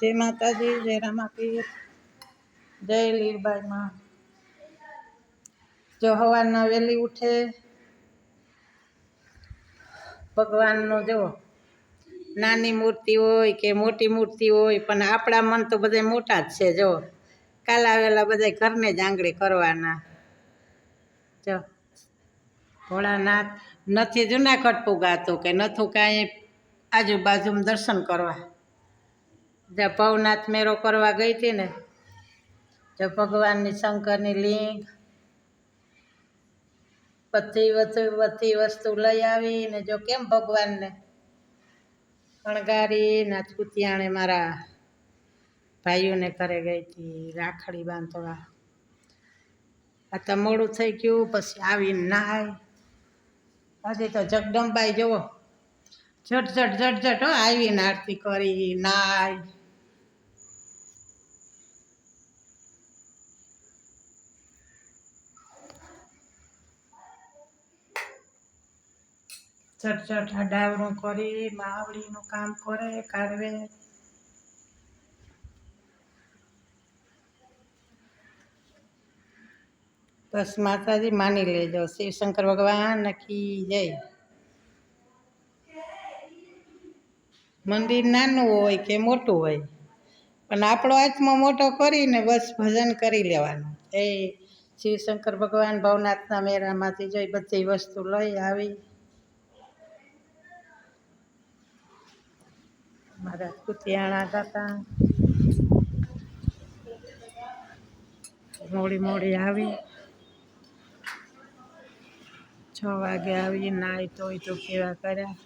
જય માતાજી, જય રામાપીર, જય લીરબાઈમાં। જો સવારના વહેલી ઉઠે ભગવાનનો જો નાની મૂર્તિ હોય કે મોટી મૂર્તિ હોય, પણ આપણા મન તો બધા મોટા જ છે। જો કાલા વેલા બધા ઘરને જ આંગળી કરવાના। જો ભોળાનાથ નથી જુનાગઢ પુગાતો કે નથું કાંઈ આજુબાજુમાં દર્શન કરવા। જ્યાં ભવનાથ મેળો કરવા ગઈ હતી ને, જો ભગવાનની શંકરની લિંગ બધી વસ્તુ લઈ આવીને જો કેમ ભગવાનને શણગારી કુતિયાણે મારા ભાઈઓને ઘરે ગઈ હતી રાખડી બાંધવા। આ તો મોડું થઈ ગયું, પછી આવીને નાય હજી તો જગદંબાઈ જુઓ ઝટ હો આવીને આરતી કરી નાય। ઝટ હડાવરું કરી માવડીનું કામ કરે કાઢવે। બસ માતાજી માની લેજો। શિવશંકર ભગવાન કી જય। મંદિર નાનું હોય કે મોટું હોય, પણ આપણો આત્મા મોટો કરીને બસ ભજન કરી લેવાનું। એ શિવશંકર ભગવાન ભવનાથના મેળામાંથી જોઈ બધી વસ્તુ લઈ આવી। મારા કુતિયાણા દાતા મોડી આવી 6 વાગે આવી નાઈ ધોઈ તો કેવા કર્યા।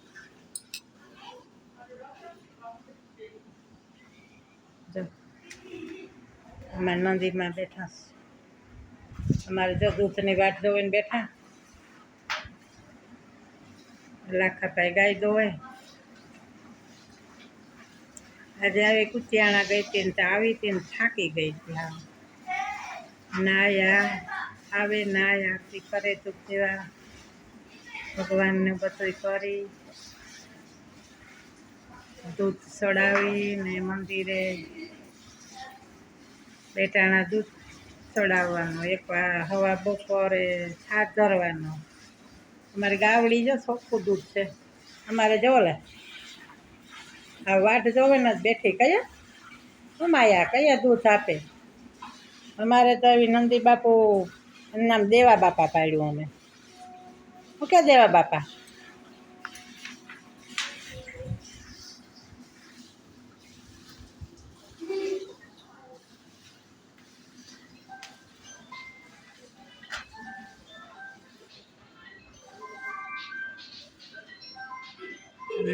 જો અમારા મંદિરમાં બેઠા અમારે જો દૂધની વાટ જોઈને બેઠા। લાખાભાઈ ગાય દોવે। આજે આવી કુતિયાણા ગઈ હતી ને આવી હતી ને થાકી ગઈ હતી। નાયા આવે નાય આરતી કરે તો કેવા ભગવાનને બધું કરી દૂધ ચડાવીને મંદિરે બેટાણા દૂધ ચડાવવાનું, એક હવા બપોરે હાથ ધરવાનો। અમારી ગાવડી જો ચોખ્ખું દૂધ છે। અમારે જો લે આ વાટ જોવે ને બેઠી કયા ઉમાયા કયા દૂધ આપે। અમારે તો એવી નંદી બાપુ એનું નામ દેવા બાપા પાડ્યું અમે। શું કે દેવા બાપા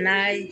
નાય